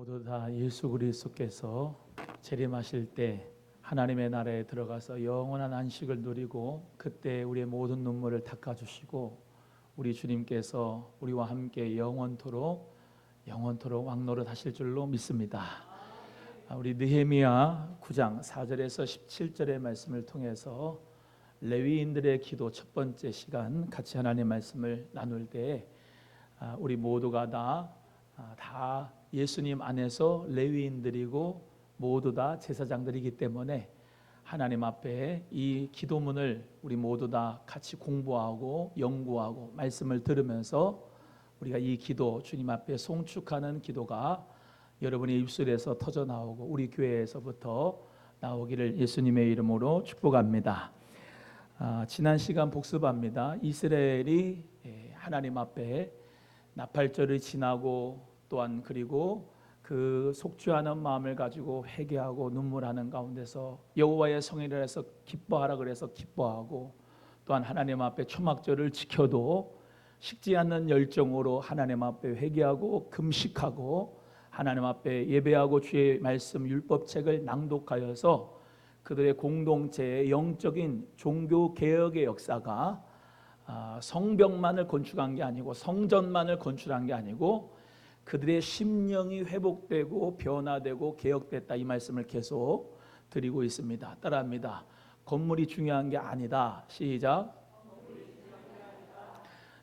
모두 다 예수 그리스도께서 재림하실 때 하나님의 나라에 들어가서 영원한 안식을 누리고 그때 우리의 모든 눈물을 닦아주시고 우리 주님께서 우리와 함께 영원토록 왕노릇 하실 줄로 믿습니다. 우리 느헤미야 9장 4절에서 17절의 말씀을 통해서 레위인들의 기도 첫 번째 시간 같이 하나님의 말씀을 나눌 때 우리 모두가 다 예수님 안에서 레위인들이고 모두 다 제사장들이기 때문에 하나님 앞에 이 기도문을 우리 모두 다 같이 공부하고 연구하고 말씀을 들으면서 우리가 이 기도 주님 앞에 송축하는 기도가 여러분의 입술에서 터져 나오고 우리 교회에서부터 나오기를 예수님의 이름으로 축복합니다. 지난 시간 복습합니다. 이스라엘이 하나님 앞에 나팔절을 지나고 또한 그리고 그 속죄하는 마음을 가지고 회개하고 눈물하는 가운데서 여호와의 성회를 해서 기뻐하라 그래서 기뻐하고 또한 하나님 앞에 초막절을 지켜도 식지 않는 열정으로 하나님 앞에 회개하고 금식하고 하나님 앞에 예배하고 주의 말씀 율법책을 낭독하여서 그들의 공동체의 영적인 종교 개혁의 역사가 성벽만을 건축한 게 아니고 성전만을 건축한 게 아니고 그들의 심령이 회복되고 변화되고 개혁됐다, 이 말씀을 계속 드리고 있습니다. 따라합니다. 건물이 중요한 게 아니다. 시작.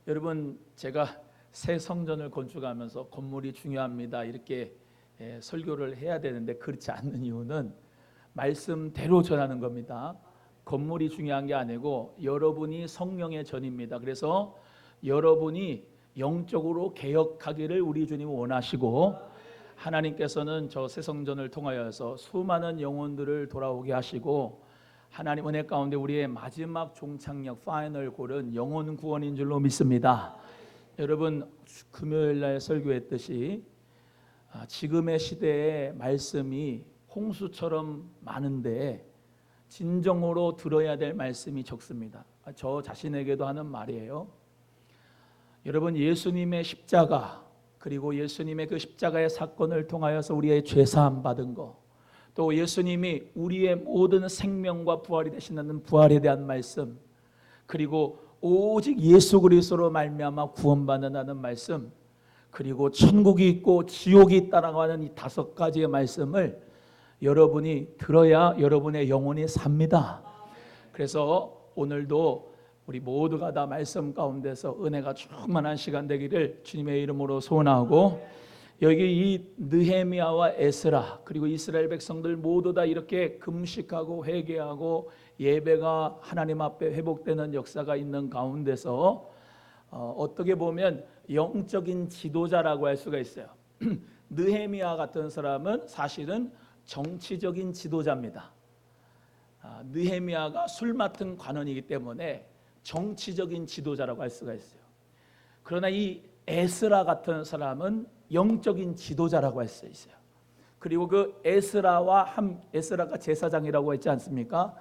여러분, 제가 새 성전을 건축하면서 건물이 중요합니다 이렇게 설교를 해야 되는데 그렇지 않는 이유는 말씀대로 전하는 겁니다. 건물이 중요한 게 아니고 여러분이 성령의 전입니다. 그래서 여러분이 영적으로 개혁하기를 우리 주님은 원하시고 하나님께서는 저 새 성전을 통하여서 수많은 영혼들을 돌아오게 하시고 하나님 은혜 가운데 우리의 마지막 종착역 파이널 골은 영혼 구원인 줄로 믿습니다. 여러분, 금요일 날 설교했듯이 지금의 시대에 말씀이 홍수처럼 많은데 진정으로 들어야 될 말씀이 적습니다. 저 자신에게도 하는 말이에요. 여러분, 예수님의 십자가 그리고 예수님의 그 십자가의 사건을 통하여서 우리의 죄 사함 받은 거, 또 예수님이 우리의 모든 생명과 부활이 되시는 부활에 대한 말씀, 그리고 오직 예수 그리스도로 말미암아 구원받는다는 말씀, 그리고 천국이 있고 지옥이 있다라고 하는 이 5가지의 말씀을 여러분이 들어야 여러분의 영혼이 삽니다. 그래서 오늘도 우리 모두가 다 말씀 가운데서 은혜가 충만한 시간 되기를 주님의 이름으로 소원하고, 여기 이 느헤미야와 에스라 그리고 이스라엘 백성들 모두 다 이렇게 금식하고 회개하고 예배가 하나님 앞에 회복되는 역사가 있는 가운데서 어떻게 보면 영적인 지도자라고 할 수가 있어요. 느헤미야 같은 사람은 사실은 정치적인 지도자입니다. 느헤미야가 술 맡은 관원이기 때문에 정치적인 지도자라고 할 수가 있어요. 그러나 이 에스라 같은 사람은 영적인 지도자라고 할 수 있어요. 그리고 그 에스라가 제사장이라고 했지 않습니까?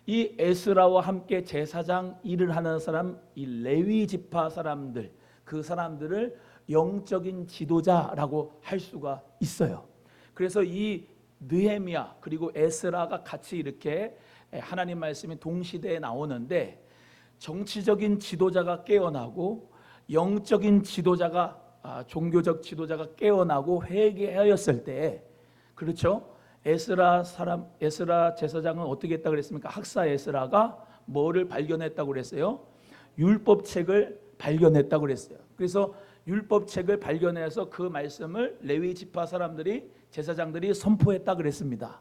이 에스라와 함께 제사장 일을 하는 사람, 이 레위 지파 사람들, 그 사람들을 영적인 지도자라고 할 수가 있어요. 그래서 이 느헤미야 그리고 에스라가 같이 이렇게 하나님 말씀이 동시대에 나오는데, 정치적인 지도자가 깨어나고 영적인 지도자가 종교적 지도자가 깨어나고 회개하였을 때, 그렇죠? 에스라 제사장은 어떻게 했다고 그랬습니까? 학사 에스라가 뭐를 발견했다고 그랬어요? 율법책을 발견했다고 그랬어요. 그래서 율법책을 발견해서 그 말씀을 레위 지파 사람들이, 제사장들이 선포했다고 그랬습니다.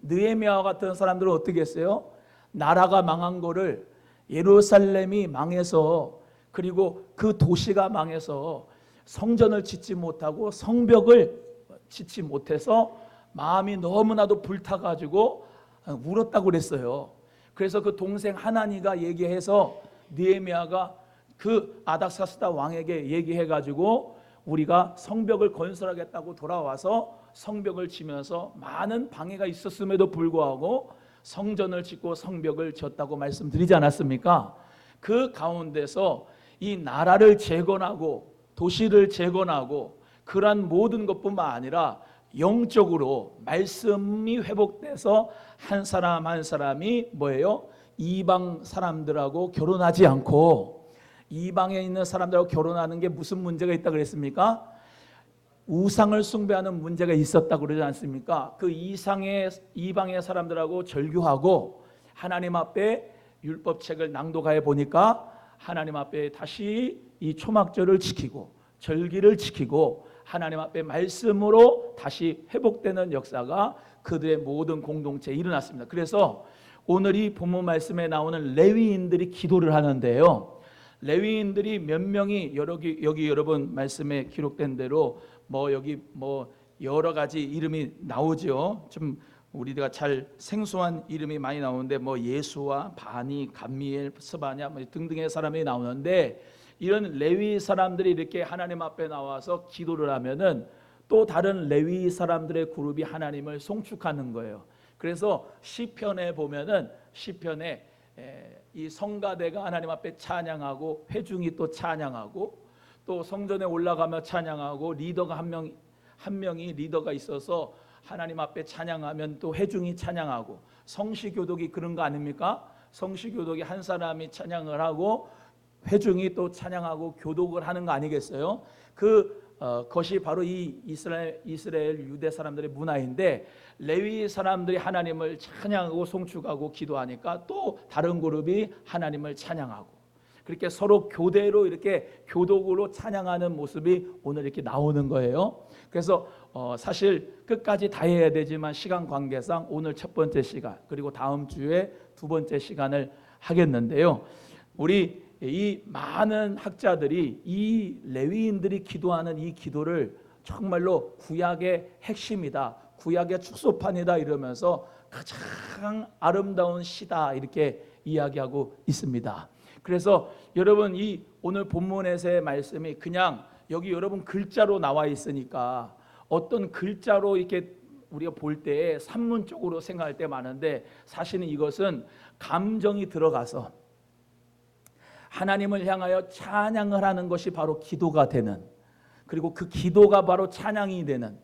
느헤미야와 같은 사람들은 어떻게 했어요? 나라가 망한 거를, 예루살렘이 망해서 그리고 그 도시가 망해서 성전을 짓지 못하고 성벽을 짓지 못해서 마음이 너무나도 불타가지고 울었다고 그랬어요. 그래서 그 동생 하나니가 얘기해서 느헤미야가 그 아닥사스다 왕에게 얘기해가지고 우리가 성벽을 건설하겠다고 돌아와서 성벽을 지면서 많은 방해가 있었음에도 불구하고 성전을 짓고 성벽을 지었다고 말씀드리지 않았습니까? 그 가운데서 이 나라를 재건하고 도시를 재건하고 그러한 모든 것뿐만 아니라 영적으로 말씀이 회복돼서 한 사람 한 사람이 뭐예요? 이방 사람들하고 결혼하지 않고, 이방에 있는 사람들하고 결혼하는 게 무슨 문제가 있다 그랬습니까? 우상을 숭배하는 문제가 있었다고 그러지 않습니까? 그 이방의 사람들하고 절교하고 하나님 앞에 율법책을 낭독해 보니까 하나님 앞에 다시 이 초막절을 지키고 절기를 지키고 하나님 앞에 말씀으로 다시 회복되는 역사가 그들의 모든 공동체에 일어났습니다. 그래서 오늘 이 본문 말씀에 나오는 레위인들이 기도를 하는데요, 레위인들이 몇 명이 여기 여러분 말씀에 기록된 대로 여기 여러 가지 이름이 나오죠. 좀 우리가 잘 생소한 이름이 많이 나오는데 예수와 바니, 감미엘, 스바냐 등등의 사람이 나오는데, 이런 레위 사람들이 이렇게 하나님 앞에 나와서 기도를 하면은 또 다른 레위 사람들의 그룹이 하나님을 송축하는 거예요. 그래서 시편에 보면은 시편에 이 성가대가 하나님 앞에 찬양하고 회중이 또 찬양하고 또 성전에 올라가며 찬양하고 리더가 한 명이 리더가 있어서 하나님 앞에 찬양하면 또 회중이 찬양하고, 성시교독이 그런 거 아닙니까? 성시교독이 한 사람이 찬양을 하고 회중이 또 찬양하고 교독을 하는 거 아니겠어요? 그것이 바로 이 이스라엘 유대 사람들의 문화인데, 레위 사람들이 하나님을 찬양하고 송축하고 기도하니까 또 다른 그룹이 하나님을 찬양하고, 그렇게 서로 교대로 이렇게 교독으로 찬양하는 모습이 오늘 이렇게 나오는 거예요. 그래서 사실 끝까지 다 해야 되지만 시간 관계상 오늘 첫 번째 시간 그리고 다음 주에 두 번째 시간을 하겠는데요, 우리 이 많은 학자들이 이 레위인들이 기도하는 이 기도를 정말로 구약의 핵심이다, 구약의 축소판이다 이러면서 가장 아름다운 시다 이렇게 이야기하고 있습니다. 그래서 여러분 이 오늘 본문에서의 말씀이 그냥 여기 여러분 글자로 나와 있으니까 어떤 글자로 이렇게 우리가 볼 때 산문적으로 생각할 때 많은데, 사실은 이것은 감정이 들어가서 하나님을 향하여 찬양을 하는 것이 바로 기도가 되는, 그리고 그 기도가 바로 찬양이 되는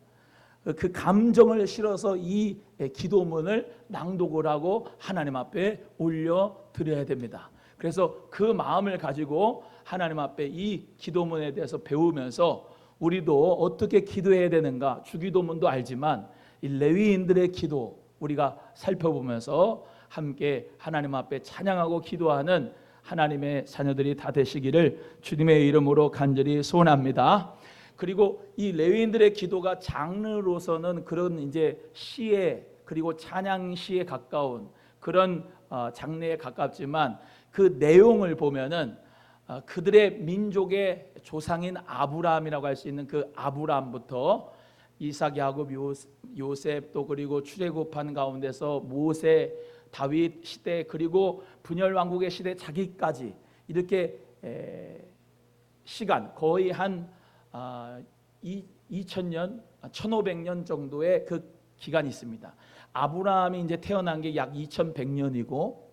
그 감정을 실어서 이 기도문을 낭독을 하고 하나님 앞에 올려드려야 됩니다. 그래서 그 마음을 가지고 하나님 앞에 이 기도문에 대해서 배우면서 우리도 어떻게 기도해야 되는가, 주기도문도 알지만 이 레위인들의 기도 우리가 살펴보면서 함께 하나님 앞에 찬양하고 기도하는 하나님의 자녀들이 다 되시기를 주님의 이름으로 간절히 소원합니다. 그리고 이 레위인들의 기도가 장르로서는 그런 이제 시에 그리고 찬양시에 가까운 그런 장르에 가깝지만, 그 내용을 보면은 그들의 민족의 조상인 아브라함이라고 할 수 있는 그 아브라함부터 이삭, 야곱, 요셉 또 그리고 출애굽한 가운데서 모세, 다윗 시대 그리고 분열 왕국의 시대 자기까지 이렇게 시간 거의 한 2000년, 1500년 정도의 그 기간이 있습니다. 아브라함이 이제 태어난 게 약 2100년이고,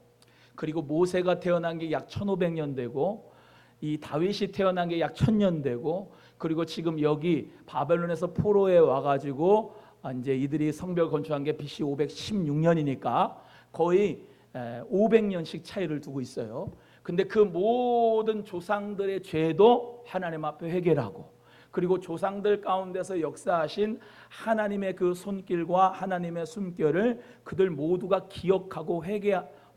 그리고 모세가 태어난 게 약 1500년 되고, 이 다윗이 태어난 게 약 1000년 되고, 그리고 지금 여기 바벨론에서 포로에 와가지고 이제 이들이 성벽 건축한 게 BC 516년이니까 거의 500년씩 차이를 두고 있어요. 근데 그 모든 조상들의 죄도 하나님 앞에 회개하고, 그리고 조상들 가운데서 역사하신 하나님의 그 손길과 하나님의 숨결을 그들 모두가 기억하고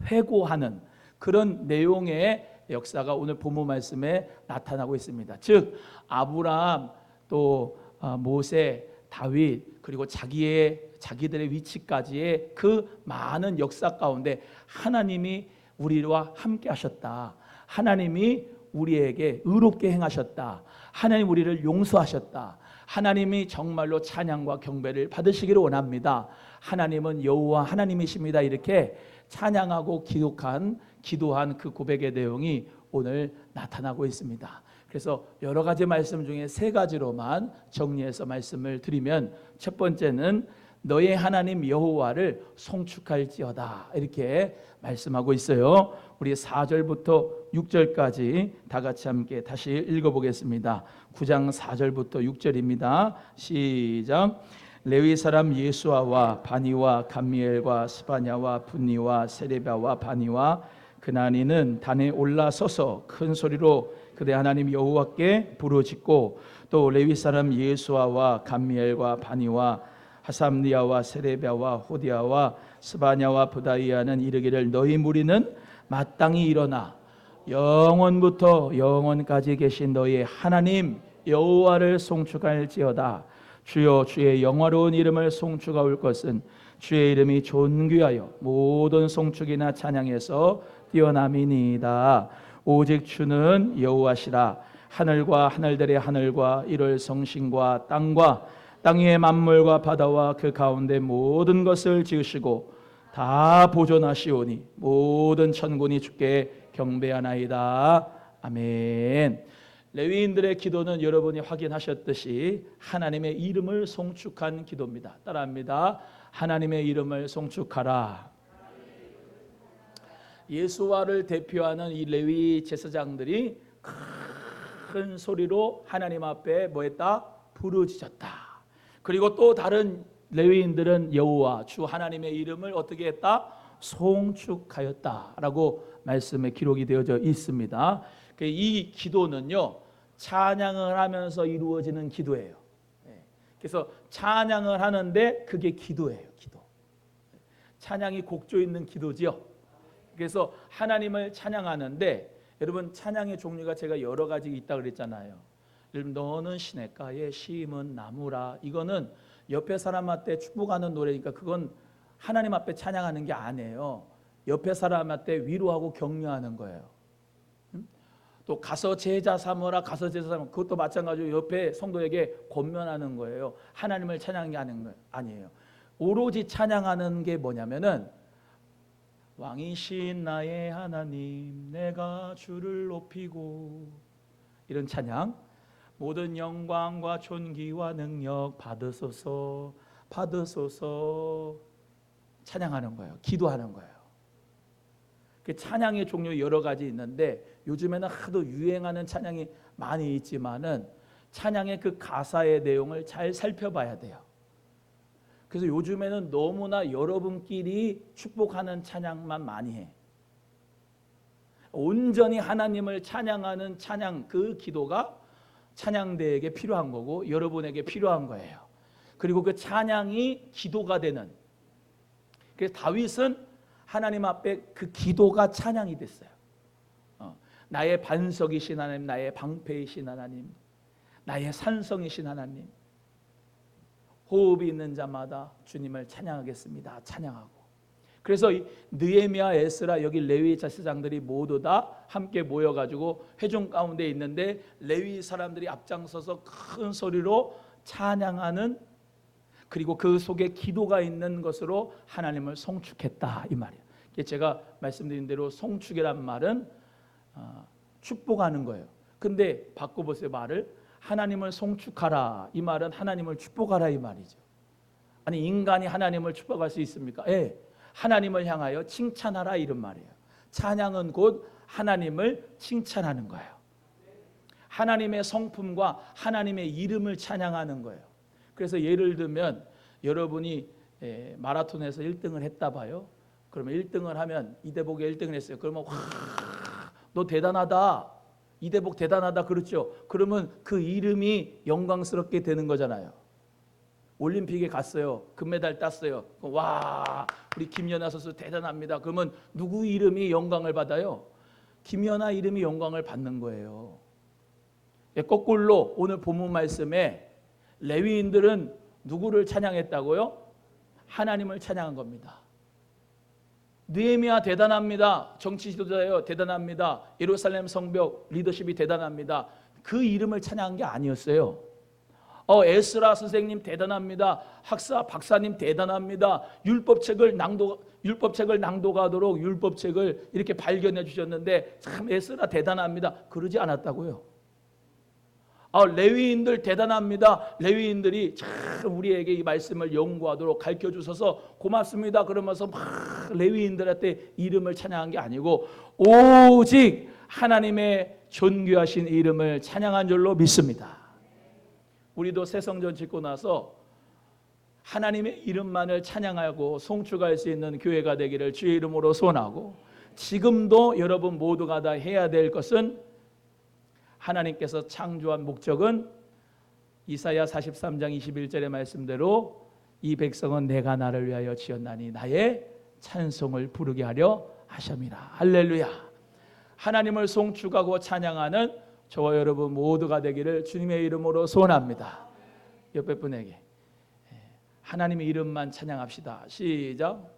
회고하는 그런 내용의 역사가 오늘 본문 말씀에 나타나고 있습니다. 즉 아브라함 또 모세, 다윗 그리고 자기들의 위치까지의 그 많은 역사 가운데 하나님이 우리와 함께 하셨다, 하나님이 우리에게 의롭게 행하셨다, 하나님 우리를 용서하셨다, 하나님이 정말로 찬양과 경배를 받으시기를 원합니다, 하나님은 여호와 하나님이십니다, 이렇게 찬양하고 기도한 그 고백의 내용이 오늘 나타나고 있습니다. 그래서 여러 가지 말씀 중에 세 가지로만 정리해서 말씀을 드리면, 첫 번째는 너의 하나님 여호와를 송축할지어다 이렇게 말씀하고 있어요. 우리 4절부터 6절까지 다 같이 함께 다시 읽어보겠습니다. 9장 4절부터 6절입니다. 시작. 레위 사람 예수아와 바니와 감미엘과 스바냐와 분니와 세레비아와 바니와 그나니는 단에 올라서서 큰 소리로 그대 하나님 여호와께 부르짖고 또 레위 사람 예수아와 감미엘과 바니와 하삼리아와 세레비아와 호디아와 스바냐와 부다이아는 이르기를 너희 무리는 마땅히 일어나 영원부터 영원까지 계신 너희 하나님 여호와를 송축할지어다. 주여 주의 영화로운 이름을 송축하올 것은 주의 이름이 존귀하여 모든 송축이나 찬양에서 뛰어남이니이다. 오직 주는 여호와시라. 하늘과 하늘들의 하늘과 이를 성신과 땅과 땅 위의 만물과 바다와 그 가운데 모든 것을 지으시고 다 보존하시오니 모든 천군이 주께 경배하나이다. 아멘. 레위인들의 기도는 여러분이 확인하셨듯이 하나님의 이름을 송축한 기도입니다. 따라합니다. 하나님의 이름을 송축하라. 예수와를 대표하는 이 레위 제사장들이 큰 소리로 하나님 앞에 뭐했다? 부르짖었다. 그리고 또 다른 레위인들은 여호와 주 하나님의 이름을 어떻게 했다? 송축하였다라고 말씀에 기록이 되어져 있습니다. 이 기도는요, 찬양을 하면서 이루어지는 기도예요. 그래서 찬양을 하는데 그게 기도예요. 기도. 찬양이 곡조 있는 기도지요. 그래서 하나님을 찬양하는데 여러분 찬양의 종류가 제가 여러 가지 있다고 그랬잖아요. 너는 시냇가에 심은 나무라. 이거는 옆에 사람한테 축복하는 노래니까 그건 하나님 앞에 찬양하는 게 아니에요. 옆에 사람한테 위로하고 격려하는 거예요. 또 가서 제자 삼으라. 가서 제자 삼으라. 그것도 마찬가지로 옆에 성도에게 권면하는 거예요. 하나님을 찬양하는 게 아니에요. 오로지 찬양하는 게 뭐냐면은 왕이신 나의 하나님 내가 주를 높이고 이런 찬양, 모든 영광과 존귀와 능력 받으소서 받으소서 찬양하는 거예요. 기도하는 거예요. 그 찬양의 종류 여러 가지 있는데 요즘에는 하도 유행하는 찬양이 많이 있지만은 찬양의 그 가사의 내용을 잘 살펴봐야 돼요. 그래서 요즘에는 너무나 여러분끼리 축복하는 찬양만 많이 해. 온전히 하나님을 찬양하는 찬양, 그 기도가 찬양대에게 필요한 거고 여러분에게 필요한 거예요. 그리고 그 찬양이 기도가 되는. 그래서 다윗은 하나님 앞에 그 기도가 찬양이 됐어요. 나의 반석이신 하나님, 나의 방패이신 하나님, 나의 산성이신 하나님, 호흡이 있는 자마다 주님을 찬양하겠습니다. 찬양하고. 그래서 느헤미야, 에스라, 여기 레위 제사장들이 모두 다 함께 모여가지고 회중 가운데 있는데 레위 사람들이 앞장서서 큰 소리로 찬양하는, 그리고 그 속에 기도가 있는 것으로 하나님을 송축했다 이 말이에요. 제가 말씀드린 대로 송축이란 말은 축복하는 거예요. 근데 바꿔보세요. 말을 하나님을 송축하라 이 말은 하나님을 축복하라 이 말이죠. 아니 인간이 하나님을 축복할 수 있습니까? 예. 하나님을 향하여 칭찬하라 이런 말이에요. 찬양은 곧 하나님을 칭찬하는 거예요. 하나님의 성품과 하나님의 이름을 찬양하는 거예요. 그래서 예를 들면 여러분이 마라톤에서 1등을 했다 봐요. 그러면 1등을 하면 이대복이 1등을 했어요. 그러면 와, 너 대단하다. 이대복 대단하다 그렇죠. 그러면 그 이름이 영광스럽게 되는 거잖아요. 올림픽에 갔어요. 금메달 땄어요. 와, 우리 김연아 선수 대단합니다. 그러면 누구 이름이 영광을 받아요? 김연아 이름이 영광을 받는 거예요. 거꾸로 오늘 본문 말씀에 레위인들은 누구를 찬양했다고요? 하나님을 찬양한 겁니다. 느헤미야 대단합니다. 정치 지도자예요. 대단합니다. 예루살렘 성벽 리더십이 대단합니다. 그 이름을 찬양한 게 아니었어요. 에스라 선생님 대단합니다. 박사님 대단합니다. 율법책을 낭독하도록 율법책을 이렇게 발견해 주셨는데 참 에스라 대단합니다. 그러지 않았다고요. 레위인들 대단합니다. 레위인들이 참 우리에게 이 말씀을 연구하도록 가르쳐 주셔서 고맙습니다. 그러면서 막 레위인들한테 이름을 찬양한 게 아니고 오직 하나님의 존귀하신 이름을 찬양한 줄로 믿습니다. 우리도 새 성전 짓고 나서 하나님의 이름만을 찬양하고 송축할 수 있는 교회가 되기를 주의 이름으로 소원하고, 지금도 여러분 모두가 다 해야 될 것은, 하나님께서 창조한 목적은 이사야 43장 21절의 말씀대로 이 백성은 내가 나를 위하여 지었나니 나의 찬송을 부르게 하려 하심이라. 할렐루야. 하나님을 송축하고 찬양하는 저와 여러분 모두가 되기를 주님의 이름으로 소원합니다. 옆에 분에게 하나님의 이름만 찬양합시다. 시작.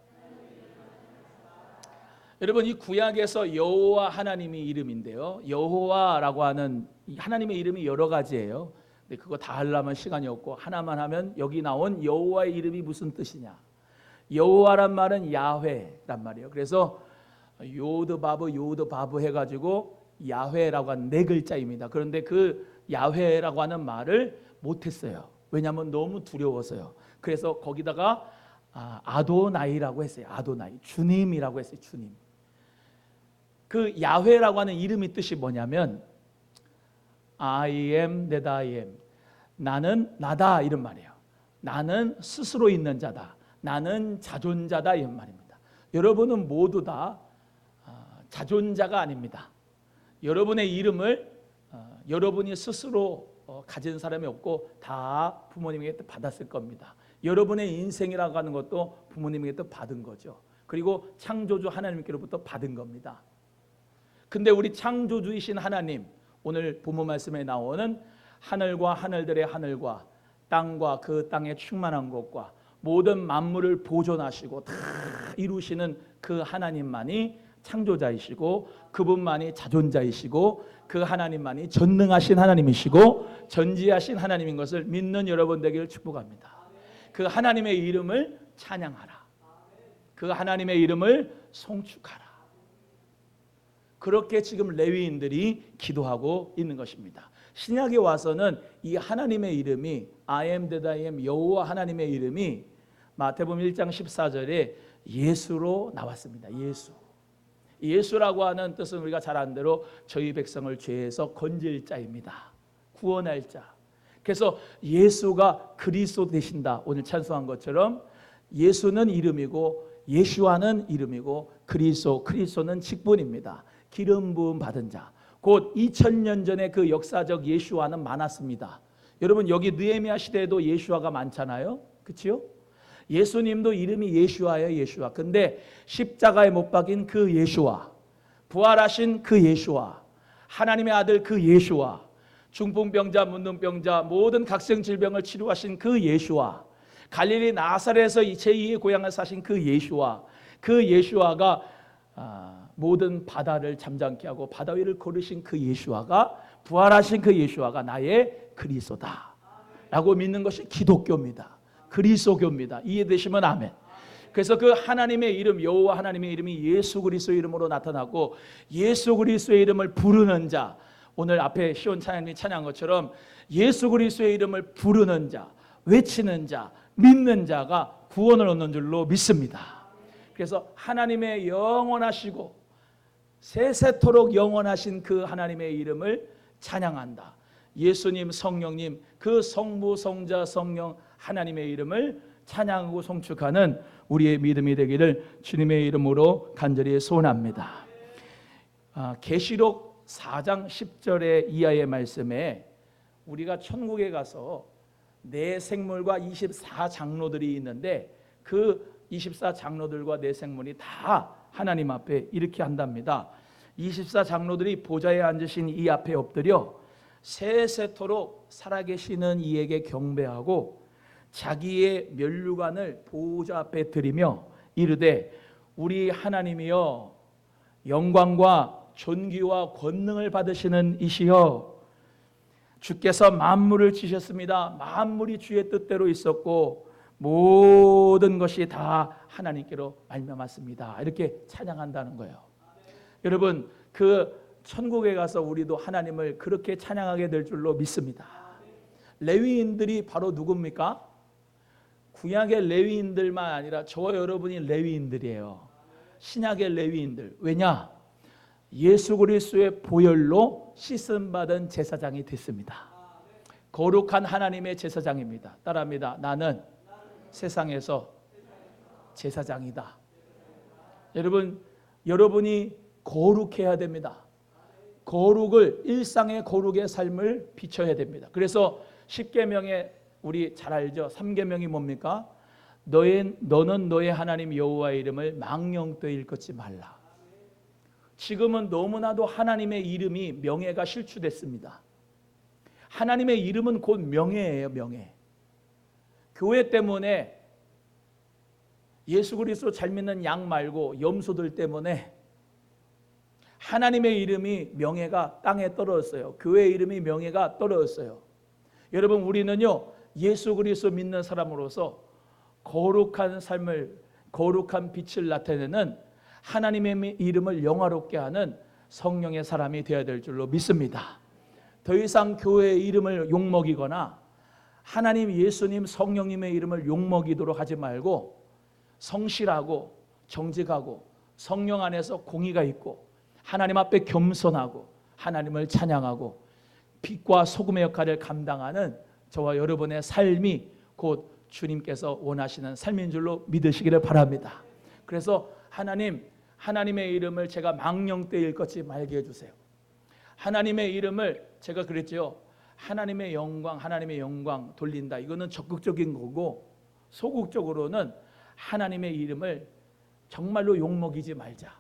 여러분, 이 구약에서 여호와 하나님이 이름인데요, 여호와라고 하는 하나님의 이름이 여러 가지예요. 근데 그거 다 하려면 시간이 없고 하나만 하면, 여기 나온 여호와의 이름이 무슨 뜻이냐, 여호와란 말은 야훼란 말이에요. 그래서 요드바브 해가지고 야훼라고 하는 네 글자입니다. 그런데 그 야훼라고 하는 말을 못했어요. 왜냐하면 너무 두려워서요. 그래서 거기다가 아도나이라고 했어요. 아도나이, 주님이라고 했어요. 주님. 그 야훼라고 하는 이름이 뜻이 뭐냐면 I am that I am, 나는 나다, 이런 말이에요. 나는 스스로 있는 자다, 나는 자존자다, 이런 말입니다. 여러분은 모두 다 자존자가 아닙니다. 여러분의 이름을 여러분이 스스로 가진 사람이 없고 다 부모님에게 받았을 겁니다. 여러분의 인생이라고 하는 것도 부모님에게 받은 거죠. 그리고 창조주 하나님께로부터 받은 겁니다. 근데 우리 창조주이신 하나님, 오늘 본문 말씀에 나오는 하늘과 하늘들의 하늘과 땅과 그 땅에 충만한 것과 모든 만물을 보존하시고 다 이루시는 그 하나님만이 창조자이시고, 그분만이 자존자이시고, 그 하나님만이 전능하신 하나님이시고 전지하신 하나님인 것을 믿는 여러분 되기를 축복합니다. 그 하나님의 이름을 찬양하라. 그 하나님의 이름을 송축하라. 그렇게 지금 레위인들이 기도하고 있는 것입니다. 신약에 와서는 이 하나님의 이름이 I am that I am, 여호와 하나님의 이름이 마태복음 1장 14절에 예수로 나왔습니다. 예수라고 하는 뜻은 우리가 잘 아는 대로 저희 백성을 죄에서 건질 자입니다. 구원할 자. 그래서 예수가 그리스도 되신다. 오늘 찬송한 것처럼 예수는 이름이고 예수와는 이름이고 그리스도는 직분입니다. 기름 부음 받은 자. 곧 2000년 전에 그 역사적 예수와는 많았습니다. 여러분, 여기 느헤미야 시대에도 예수와가 많잖아요. 그렇죠? 예수님도 이름이 예수와예요. 예수와. 근데 십자가에 못 박인 그 예수와, 부활하신 그 예수와, 하나님의 아들 그 예수와, 중풍병자, 문둥병자, 모든 각성 질병을 치료하신 그 예수와, 갈릴리 나사렛에서 제2의 고향을 사신 그 예수와, 그 예수와가 모든 바다를 잠잠케 하고 바다 위를 걸으신 그 예수와가, 부활하신 그 예수와가 나의 그리스도다 라고 믿는 것이 기독교입니다. 그리스도교입니다. 이해되시면 아멘. 그래서 그 하나님의 이름, 여호와 하나님의 이름이 예수 그리스도의 이름으로 나타나고, 예수 그리스도의 이름을 부르는 자, 오늘 앞에 시온 찬양이 찬양한 것처럼 예수 그리스도의 이름을 부르는 자, 외치는 자, 믿는 자가 구원을 얻는 줄로 믿습니다. 그래서 하나님의 영원하시고 세세토록 영원하신 그 하나님의 이름을 찬양한다. 예수님, 성령님, 그 성부, 성자, 성령 하나님의 이름을 찬양하고 송축하는 우리의 믿음이 되기를 주님의 이름으로 간절히 소원합니다. 계시록 4장 10절의 이하의 말씀에 우리가 천국에 가서 네 생물과 24장로들이 있는데, 그 24장로들과 네 생물이 다 하나님 앞에 이렇게 한답니다. 24장로들이 보좌에 앉으신 이 앞에 엎드려 세세토록 살아계시는 이에게 경배하고 자기의 면류관을 보좌 앞에 드리며 이르되, 우리 하나님이여, 영광과 존귀와 권능을 받으시는 이시여, 주께서 만물을 지으셨습니다. 만물이 주의 뜻대로 있었고 모든 것이 다 하나님께로 말미암았습니다. 이렇게 찬양한다는 거예요. 여러분, 그 천국에 가서 우리도 하나님을 그렇게 찬양하게 될 줄로 믿습니다. 레위인들이 바로 누굽니까? 구약의 레위인들만 아니라 저와 여러분이 레위인들이에요. 신약의 레위인들. 왜냐? 예수 그리스도의 보혈로 씻음받은 제사장이 됐습니다. 거룩한 하나님의 제사장입니다. 따라합니다. 나는 세상에서 제사장이다. 여러분이 거룩해야 됩니다. 거룩을, 일상의 거룩의 삶을 비춰야 됩니다. 그래서 10계명에 우리 잘 알죠? 3계명이 뭡니까? 너는 너의 하나님 여호와의 이름을 망령되이 일컫지 말라. 지금은 너무나도 하나님의 이름이 명예가 실추됐습니다. 하나님의 이름은 곧 명예예요, 명예. 교회 때문에, 예수 그리스도 잘 믿는 양 말고 염소들 때문에 하나님의 이름이 명예가 땅에 떨어졌어요. 교회의 이름이 명예가 떨어졌어요. 여러분, 우리는요 예수 그리스도 믿는 사람으로서 거룩한 삶을, 거룩한 빛을 나타내는 하나님의 이름을 영화롭게 하는 성령의 사람이 되어야 될 줄로 믿습니다. 더 이상 교회의 이름을 욕먹이거나 하나님, 예수님, 성령님의 이름을 욕먹이도록 하지 말고 성실하고 정직하고 성령 안에서 공의가 있고 하나님 앞에 겸손하고 하나님을 찬양하고 빛과 소금의 역할을 감당하는 저와 여러분의 삶이 곧 주님께서 원하시는 삶인 줄로 믿으시기를 바랍니다. 그래서 하나님의 이름을 제가 망령되이 일컫지 말게 해주세요. 하나님의 이름을, 제가 그랬죠, 하나님의 영광 돌린다. 이거는 적극적인 거고, 소극적으로는 하나님의 이름을 정말로 욕먹이지 말자.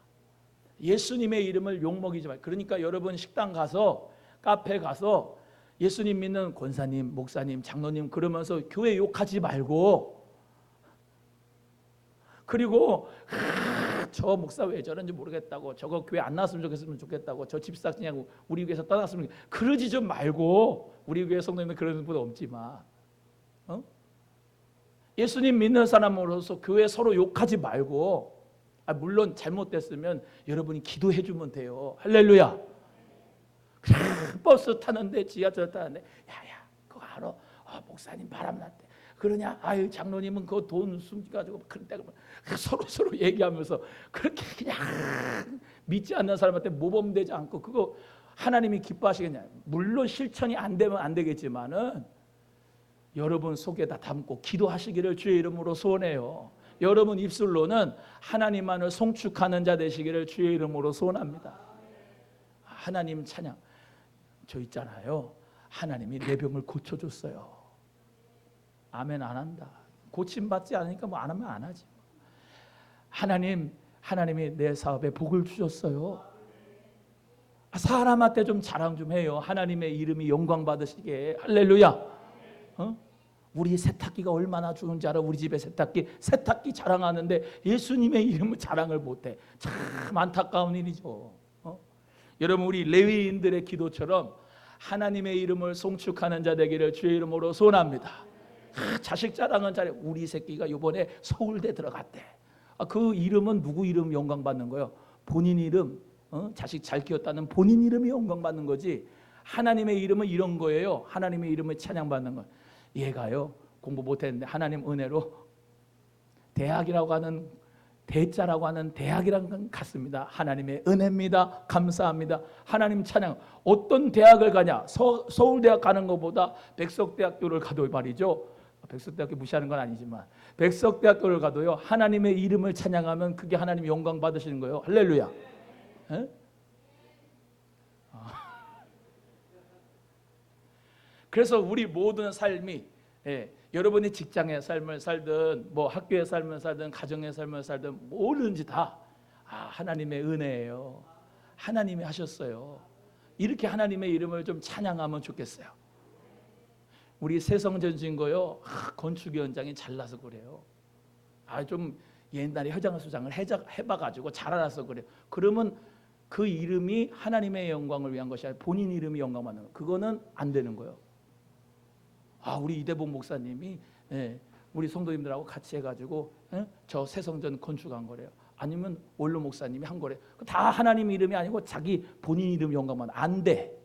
예수님의 이름을 욕먹이지 말자. 그러니까 여러분 식당 가서, 카페 가서 예수님 믿는 권사님, 목사님, 장로님 그러면서 교회 욕하지 말고, 그리고 저 목사 왜 저런지 모르겠다고, 저거 교회 안 나왔으면 좋겠다고, 저 집사 그냥 우리 교회에서 떠났으면, 그러지 좀 말고. 우리 교회 성도님은 그런 분 없지 마. 예수님 믿는 사람으로서 교회 서로 욕하지 말고, 물론 잘못됐으면 여러분이 기도해 주면 돼요. 할렐루야. 버스 타는데, 지하철 타는데, 야야 그거 알아? 목사님 바람났대. 그러냐? 아유, 장로님은 그 돈 숨겨가지고 그런데 서로 얘기하면서 그렇게 그냥 믿지 않는 사람한테 모범되지 않고, 그거 하나님이 기뻐하시겠냐? 물론 실천이 안 되면 안 되겠지만은 여러분 속에다 담고 기도하시기를 주의 이름으로 소원해요. 여러분 입술로는 하나님만을 송축하는 자 되시기를 주의 이름으로 소원합니다. 하나님 찬양. 저 있잖아요, 하나님이 내 병을 고쳐줬어요. 아멘 안 한다. 고침받지 않으니까 뭐 안 하면 안 하지. 하나님이 내 사업에 복을 주셨어요. 사람한테 좀 자랑 좀 해요. 하나님의 이름이 영광 받으시게. 할렐루야. 우리 세탁기가 얼마나 좋은지 알아? 우리 집에 세탁기 자랑하는데 예수님의 이름을 자랑을 못해. 참 안타까운 일이죠. 여러분, 우리 레위인들의 기도처럼 하나님의 이름을 송축하는 자 되기를 주의 이름으로 소원합니다. 자식 자랑은 잘해. 우리 새끼가 이번에 서울대 들어갔대. 그 이름은 누구 이름 영광 받는 거예요? 본인 이름. 자식 잘 키웠다는 본인 이름이 영광 받는 거지. 하나님의 이름은 이런 거예요. 하나님의 이름을 찬양받는 거예요. 얘가요 공부 못했는데 하나님 은혜로 대학이라고 하는, 대자라고 하는 대학이란 건 같습니다. 하나님의 은혜입니다. 감사합니다. 하나님 찬양. 어떤 대학을 가냐? 서울대학 가는 것보다 백석대학교를 가도 말이죠, 백석대학교 무시하는 건 아니지만 백석대학교를 가도요 하나님의 이름을 찬양하면 그게 하나님 영광 받으시는 거예요. 할렐루야. 에? 그래서 우리 모든 삶이, 여러분이 직장의 삶을 살든 뭐 학교의 삶을 살든 가정의 삶을 살든 뭐든지 다 하나님의 은혜예요. 하나님이 하셨어요. 이렇게 하나님의 이름을 좀 찬양하면 좋겠어요. 우리 새성전진거요 건축위원장이 잘나서 그래요. 좀 옛날에 회장수장을 해봐가지고 잘 알아서 그래요. 그러면 그 이름이 하나님의 영광을 위한 것이 아니라 본인 이름이 영광 받는 거, 그거는 안 되는 거예요. 우리 이대복 목사님이 우리 성도님들하고 같이 해가지고 저 새성전 건축한 거래요. 아니면 원로 목사님이 한 거래요. 다 하나님 이름이 아니고 자기 본인 이름 영광만. 안 돼.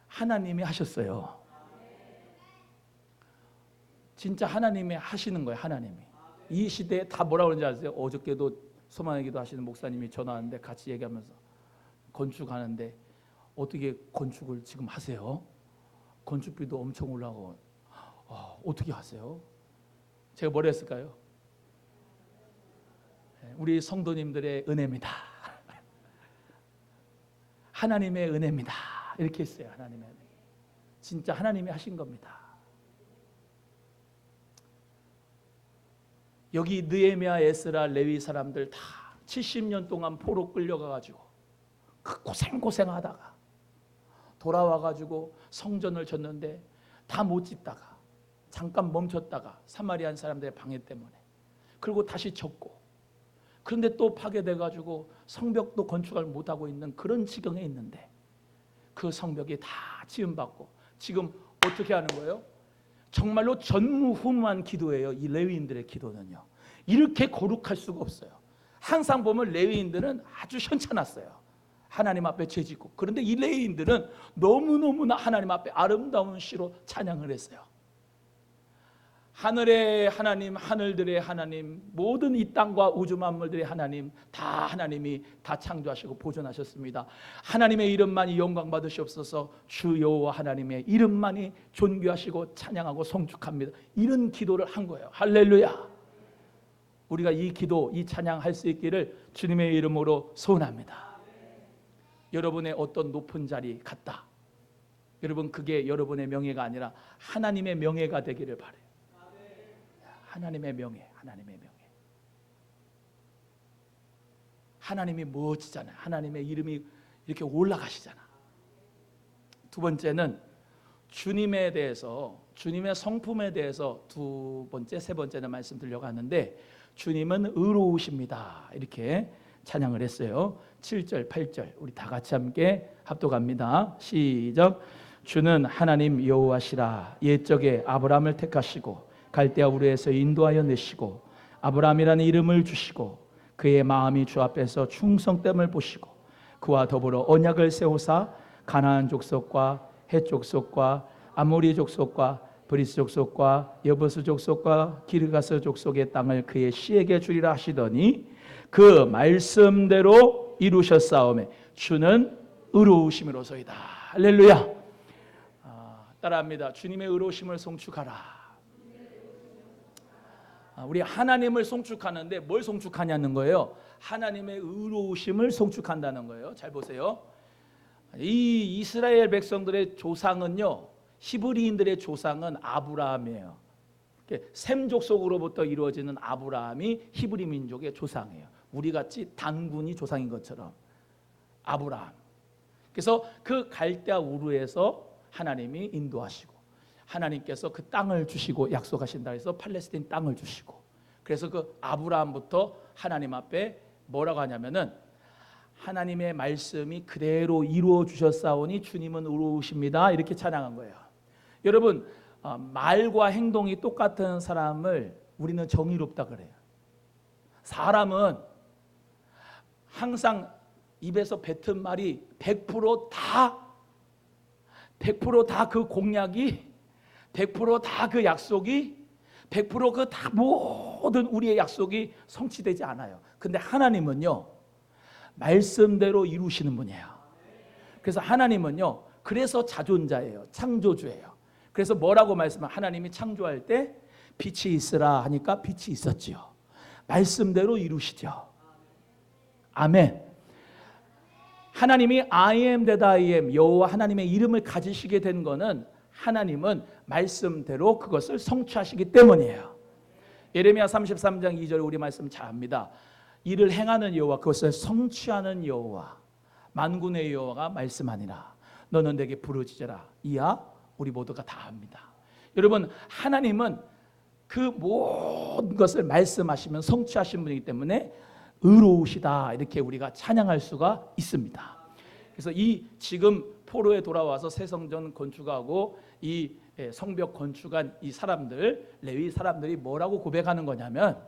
하나님이 하셨어요. 진짜 하나님이 하시는 거예요. 하나님이. 이 시대에 다 뭐라 그러는지 아세요? 어저께도 소망의 기도 하시는 목사님이 전화 왔는데 같이 얘기하면서 건축하는데 어떻게 건축을 지금 하세요? 건축비도 엄청 올라가고 어떻게 하세요? 제가 뭘 했을까요? 우리 성도님들의 은혜입니다. 하나님의 은혜입니다. 이렇게 했어요. 하나님의 은혜. 진짜 하나님이 하신 겁니다. 여기 느헤미야, 에스라, 레위 사람들 다 70년 동안 포로 끌려가가지고 그 고생하다가 돌아와가지고 성전을 졌는데 다 못 짓다가 잠깐 멈췄다가 사마리안 사람들의 방해 때문에, 그리고 다시 졌고, 그런데 또 파괴돼가지고 성벽도 건축을 못하고 있는 그런 지경에 있는데 그 성벽이 다 지음받고 지금 어떻게 하는 거예요? 정말로 전무후무한 기도예요. 이 레위인들의 기도는요. 이렇게 거룩할 수가 없어요. 항상 보면 레위인들은 아주 현찮았어요. 하나님 앞에 죄짓고. 그런데 이 레위인들은 너무너무나 하나님 앞에 아름다운 시로 찬양을 했어요. 하늘의 하나님, 하늘들의 하나님, 모든 이 땅과 우주 만물들의 하나님, 다 하나님이 다 창조하시고 보존하셨습니다. 하나님의 이름만이 영광 받으시옵소서. 주 여호와 하나님의 이름만이 존귀하시고 찬양하고 송축합니다. 이런 기도를 한 거예요. 할렐루야. 우리가 이 기도, 이 찬양할 수 있기를 주님의 이름으로 소원합니다. 여러분의 어떤 높은 자리 갔다, 여러분 그게 여러분의 명예가 아니라 하나님의 명예가 되기를 바라요. 하나님의 명예, 하나님의 명예. 하나님이 멋지잖아요. 하나님의 이름이 이렇게 올라가시잖아. 두 번째는 주님에 대해서, 주님의 성품에 대해서 두 번째, 세 번째는 말씀드리려고 하는데, 주님은 의로우십니다. 이렇게 찬양을 했어요. 7절, 8절 우리 다 같이 함께 합독합니다. 시작. 주는 하나님 여호와시라. 옛적에 아브라함을 택하시고 갈대아 우르에서 인도하여 내시고 아브라함이라는 이름을 주시고 그의 마음이 주 앞에서 충성됨을 보시고 그와 더불어 언약을 세우사 가나안 족속과 헷 족속과 아모리 족속과 브리스 족속과 여부스 족속과 기르가스 족속의 땅을 그의 씨에게 주리라 하시더니 그 말씀대로 이루셨사오매 주는 의로우심으로소이다. 할렐루야. 따라합니다. 주님의 의로우심을 송축하라. 우리 하나님을 송축하는데 뭘 송축하냐는 거예요. 하나님의 의로우심을 송축한다는 거예요. 잘 보세요. 이 이스라엘 백성들의 조상은요, 히브리인들의 조상은 아브라함이에요. 셈 족속으로부터 이루어지는 아브라함이 히브리 민족의 조상이에요. 우리같이 단군이 조상인 것처럼 아브라함. 그래서 그 갈대아 우르에서 하나님이 인도하시고 하나님께서 그 땅을 주시고 약속하신다 해서 팔레스틴 땅을 주시고, 그래서 그 아브라함부터 하나님 앞에 뭐라고 하냐면은 하나님의 말씀이 그대로 이루어 주셨사오니 주님은 의로우십니다. 이렇게 찬양한 거예요. 여러분, 말과 행동이 똑같은 사람을 우리는 정의롭다 그래요. 사람은 항상 입에서 뱉은 말이 100% 다 그 공약이, 100% 다 그 약속이, 100% 그 다 모든 우리의 약속이 성취되지 않아요. 근데 하나님은요, 말씀대로 이루시는 분이에요. 그래서 하나님은요, 그래서 자존자예요. 창조주예요. 그래서 뭐라고 말씀을, 하나님이 창조할 때 빛이 있으라 하니까 빛이 있었지요. 말씀대로 이루시죠. 아멘. 하나님이 I am that I am, 여호와 하나님의 이름을 가지시게 된 거는 하나님은 말씀대로 그것을 성취하시기 때문이에요. 예레미야 33장 2절 우리 말씀 잘 압니다. 이를 행하는 여호와, 그것을 성취하는 여호와, 만군의 여호와가 말씀하니라. 너는 내게 부르짖으라. 이야 우리 모두가 다 압니다. 여러분, 하나님은 그 모든 것을 말씀하시면 성취하신 분이기 때문에 의로우시다, 이렇게 우리가 찬양할 수가 있습니다. 그래서 이 지금 포로에 돌아와서 새 성전 건축하고 이 성벽 건축한 이 사람들, 레위 사람들이 뭐라고 고백하는 거냐면,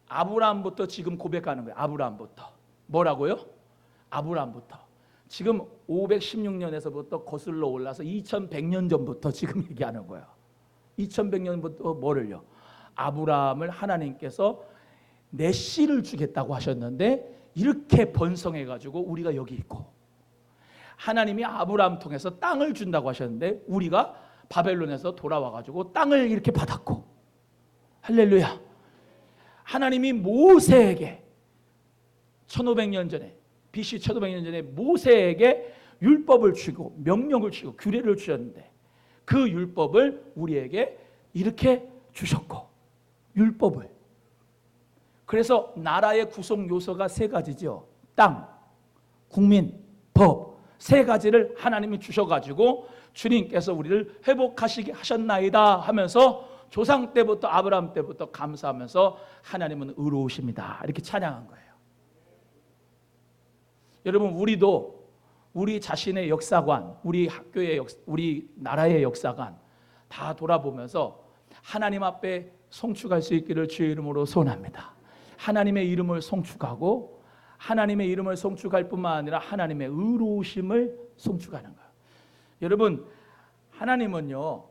아브라함부터 지금 고백하는 거예요. 아브라함부터 뭐라고요? 아브라함부터 지금 516년에서부터 거슬러 올라서 2100년 전부터 지금 얘기하는 거예요. 2100년부터 뭐를요? 아브라함을 하나님께서 내 씨를 주겠다고 하셨는데 이렇게 번성해가지고 우리가 여기 있고, 하나님이 아브라함 통해서 땅을 준다고 하셨는데 우리가 바벨론에서 돌아와가지고 땅을 이렇게 받았고, 할렐루야. 하나님이 모세에게 1500년 전에, BC 1500년 전에 모세에게 율법을 주고 명령을 주고 규례를 주셨는데 그 율법을 우리에게 이렇게 주셨고, 율법을. 그래서 나라의 구성 요소가 세 가지죠. 땅, 국민, 법. 세 가지를 하나님이 주셔가지고 주님께서 우리를 회복하시게 하셨나이다 하면서 조상 때부터 아브라함 때부터 감사하면서 하나님은 의로우십니다. 이렇게 찬양한 거예요. 여러분, 우리도 우리 자신의 역사관, 우리 학교의 우리 나라의 역사관 다 돌아보면서 하나님 앞에 송축할 수 있기를 주의 이름으로 소원합니다. 하나님의 이름을 송축하고 하나님의 이름을 송축할 뿐만 아니라 하나님의 의로우심을 송축하는 거예요. 여러분, 하나님은요,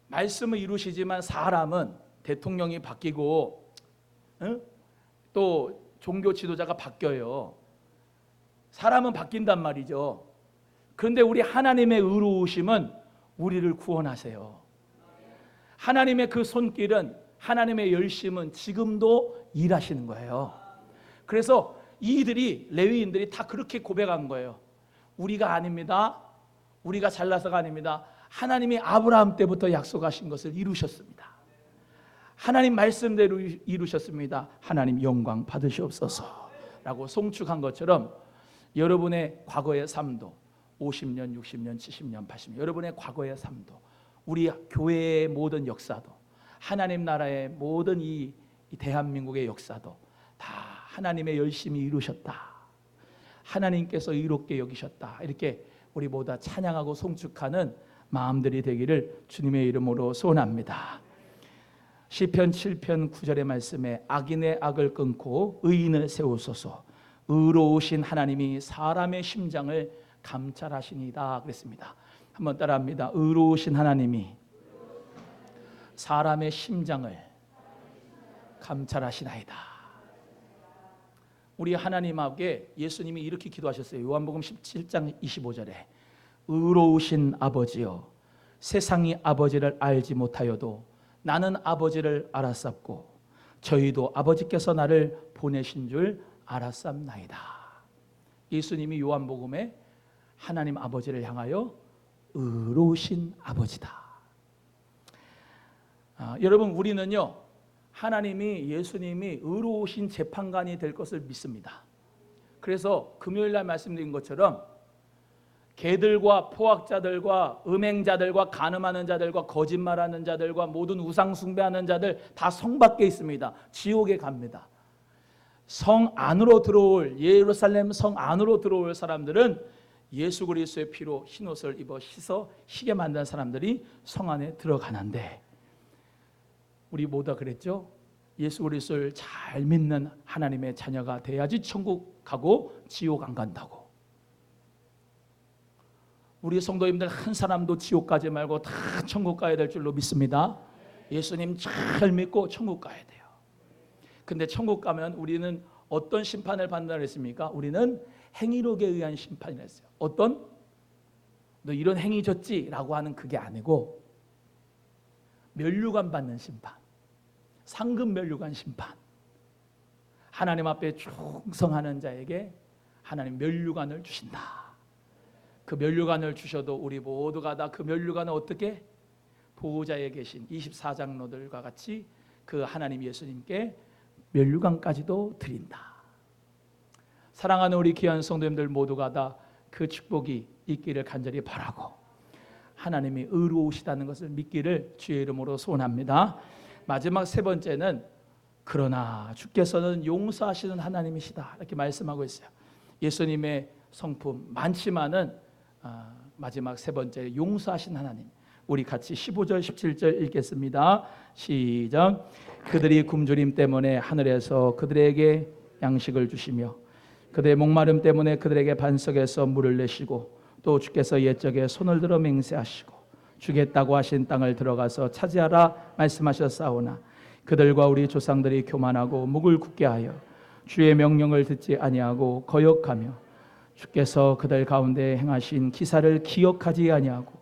말씀을 이루시지만 사람은 대통령이 바뀌고 또 종교 지도자가 바뀌어요. 사람은 바뀐단 말이죠. 그런데 우리 하나님의 의로우심은 우리를 구원하세요. 하나님의 그 손길은, 하나님의 열심은 지금도 일하시는 거예요. 그래서 이들이, 레위인들이 다 그렇게 고백한 거예요. 우리가 아닙니다. 우리가 잘나서가 아닙니다. 하나님이 아브라함 때부터 약속하신 것을 이루셨습니다. 하나님 말씀대로 이루셨습니다. 하나님 영광 받으시옵소서 라고 송축한 것처럼 여러분의 과거의 삶도 50년, 60년, 70년, 80년 여러분의 과거의 삶도, 우리 교회의 모든 역사도, 하나님 나라의 모든 이 대한민국의 역사도 다 하나님의 열심히 이루셨다. 하나님께서 의롭게 여기셨다. 이렇게 우리 모두 찬양하고 송축하는 마음들이 되기를 주님의 이름으로 소원합니다. 시편 7편 9절의 말씀에 악인의 악을 끊고 의인을 세우소서. 의로우신 하나님이 사람의 심장을 감찰하시니다 그랬습니다. 한번 따라합니다. 의로우신 하나님이 사람의 심장을 감찰하시나이다. 우리 하나님에게 예수님이 이렇게 기도하셨어요. 요한복음 17장 25절에 의로우신 아버지여, 세상이 아버지를 알지 못하여도 나는 아버지를 알았sap고 저희도 아버지께서 나를 보내신 줄 알았sap나이다. 예수님이 요한복음에 하나님 아버지를 향하여 의로우신 아버지다. 여러분, 우리는요, 하나님이, 예수님이 의로우신 재판관이 될 것을 믿습니다. 그래서 금요일날 말씀드린 것처럼 개들과 포악자들과 음행자들과 간음하는 자들과 거짓말하는 자들과 모든 우상 숭배하는 자들 다 성 밖에 있습니다. 지옥에 갑니다. 성 안으로 들어올, 예루살렘 성 안으로 들어올 사람들은 예수 그리스도의 피로 흰옷을 입어 씻어 희게 만든 사람들이 성 안에 들어가는데, 우리 모두 그랬죠? 예수 그리스도를 잘 믿는 하나님의 자녀가 돼야지 천국 가고 지옥 안 간다고. 우리 성도님들 한 사람도 지옥 가지 말고 다 천국 가야 될 줄로 믿습니다. 예수님 잘 믿고 천국 가야 돼요. 근데 천국 가면 우리는 어떤 심판을 받는다 그랬습니까? 우리는 행위록에 의한 심판이라 했어요. 어떤? 너 이런 행위 졌지? 라고 하는 그게 아니고 면류관 받는 심판, 상급 면류관 심판. 하나님 앞에 충성하는 자에게 하나님 면류관을 주신다. 그 면류관을 주셔도 우리 모두가 다 그 면류관을 어떻게? 보호자에 계신 24장로들과 같이 그 하나님 예수님께 면류관까지도 드린다. 사랑하는 우리 귀한 성도님들 모두가 다 그 축복이 있기를 간절히 바라고 하나님이 의로우시다는 것을 믿기를 주의 이름으로 소원합니다. 마지막 세 번째는 그러나 주께서는 용서하시는 하나님이시다, 이렇게 말씀하고 있어요. 예수님의 성품 많지만은 마지막 세 번째 용서하신 하나님. 우리 같이 15절 17절 읽겠습니다. 시작. 그들이 굶주림 때문에 하늘에서 그들에게 양식을 주시며 그들의 목마름 때문에 그들에게 반석에서 물을 내시고 또 주께서 옛적에 손을 들어 맹세하시고 주겠다고 하신 땅을 들어가서 차지하라 말씀하셨사오나 그들과 우리 조상들이 교만하고 목을 굳게 하여 주의 명령을 듣지 아니하고 거역하며 주께서 그들 가운데 행하신 기사를 기억하지 아니하고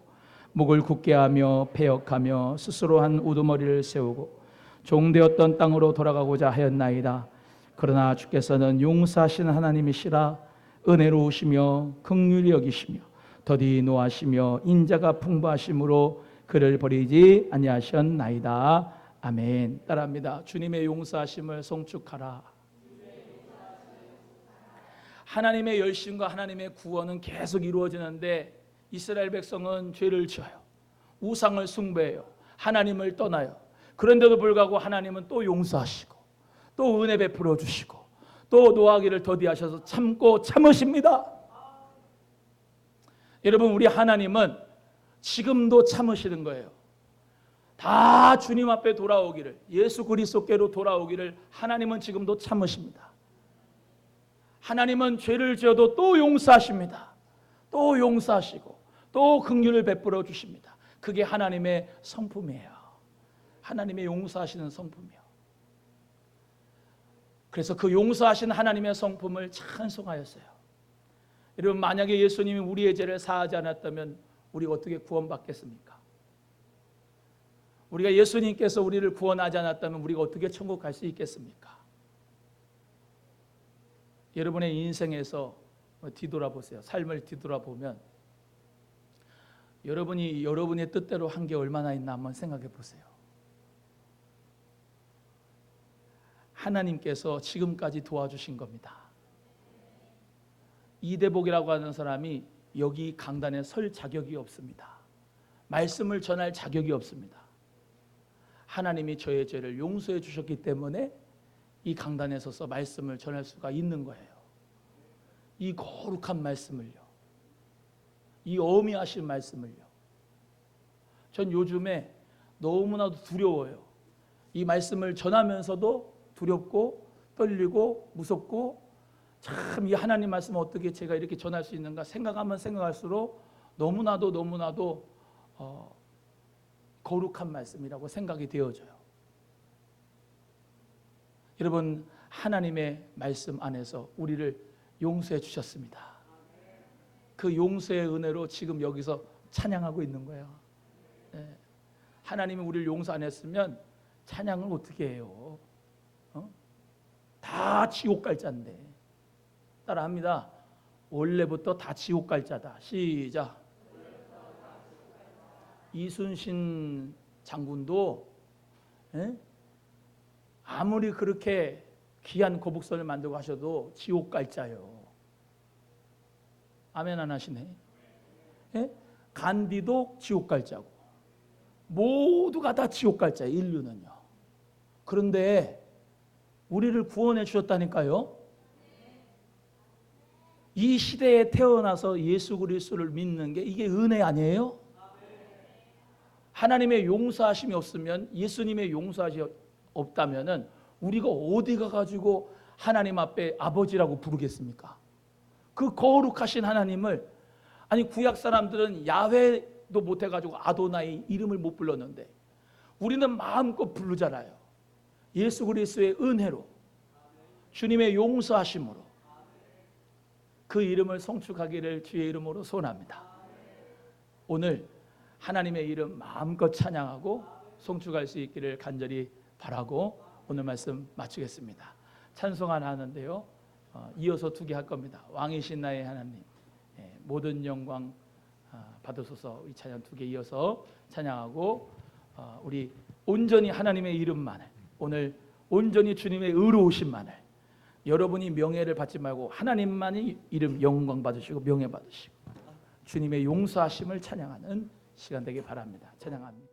목을 굳게 하며 패역하며 스스로 한 우두머리를 세우고 종되었던 땅으로 돌아가고자 하였나이다. 그러나 주께서는 용서하시는 하나님이시라 은혜로우시며 긍휼히 여기시며 더디 노하시며 인자가 풍부하심으로 그를 버리지 아니하셨나이다. 아멘. 따라합니다. 주님의 용서하심을 송축하라. 하나님의 열심과 하나님의 구원은 계속 이루어지는데 이스라엘 백성은 죄를 지어요. 우상을 숭배해요. 하나님을 떠나요. 그런데도 불구하고 하나님은 또 용서하시고 또 은혜 베풀어 주시고 또 노하기를 더디하셔서 참고 참으십니다. 여러분, 우리 하나님은 지금도 참으시는 거예요. 다 주님 앞에 돌아오기를, 예수 그리스도께로 돌아오기를 하나님은 지금도 참으십니다. 하나님은 죄를 지어도 또 용서하십니다. 또 용서하시고 또 긍휼을 베풀어 주십니다. 그게 하나님의 성품이에요. 하나님의 용서하시는 성품이요. 그래서 그 용서하신 하나님의 성품을 찬송하였어요. 여러분, 만약에 예수님이 우리의 죄를 사하지 않았다면 우리가 어떻게 구원받겠습니까? 우리가 예수님께서 우리를 구원하지 않았다면 우리가 어떻게 천국 갈 수 있겠습니까? 여러분의 인생에서 뒤돌아보세요. 삶을 뒤돌아보면 여러분이 여러분의 뜻대로 한 게 얼마나 있나 한번 생각해 보세요. 하나님께서 지금까지 도와주신 겁니다. 이대복이라고 하는 사람이 여기 강단에 설 자격이 없습니다. 말씀을 전할 자격이 없습니다. 하나님이 저의 죄를 용서해 주셨기 때문에 이 강단에 서서 말씀을 전할 수가 있는 거예요. 이 거룩한 말씀을요. 이 어미하신 말씀을요. 전 요즘에 너무나도 두려워요. 이 말씀을 전하면서도 두렵고 떨리고 무섭고, 참 이 하나님 말씀을 어떻게 제가 이렇게 전할 수 있는가 생각하면 생각할수록 너무나도 거룩한 말씀이라고 생각이 되어져요. 여러분, 하나님의 말씀 안에서 우리를 용서해 주셨습니다. 그 용서의 은혜로 지금 여기서 찬양하고 있는 거예요. 네. 하나님이 우리를 용서 안 했으면 찬양을 어떻게 해요? 다 지옥 갈 자인데. 따라합니다. 원래부터 다 지옥 갈 자다. 시작. 이순신 장군도 아무리 그렇게 귀한 거북선을 만들고 하셔도 지옥 갈 자요. 아멘 안 하시네. 간디도 지옥 갈 자고 모두가 다 지옥 갈 자예요. 인류는요. 그런데 우리를 구원해 주셨다니까요. 이 시대에 태어나서 예수 그리스도를 믿는 게 이게 은혜 아니에요? 하나님의 용서하심이 없으면, 예수님의 용서하심이 없다면은 우리가 어디 가가지고 하나님 앞에 아버지라고 부르겠습니까? 그 거룩하신 하나님을, 아니 구약 사람들은 야훼도 못해가지고 아도나이 이름을 못 불렀는데 우리는 마음껏 부르잖아요. 예수 그리스도의 은혜로, 주님의 용서하심으로 그 이름을 송축하기를 주의 이름으로 소원합니다. 오늘 하나님의 이름 마음껏 찬양하고 송축할 수 있기를 간절히 바라고 오늘 말씀 마치겠습니다. 찬송 하나 하는데요, 이어서 두 개 할 겁니다. 왕이신 나의 하나님, 모든 영광 받으소서. 이 찬양 두 개 이어서 찬양하고, 우리 온전히 하나님의 이름만을, 오늘 온전히 주님의 의로우심만을, 여러분이 명예를 받지 말고 하나님만이 이름 영광 받으시고 명예 받으시고 주님의 용서하심을 찬양하는 시간 되길 바랍니다. 찬양합니다.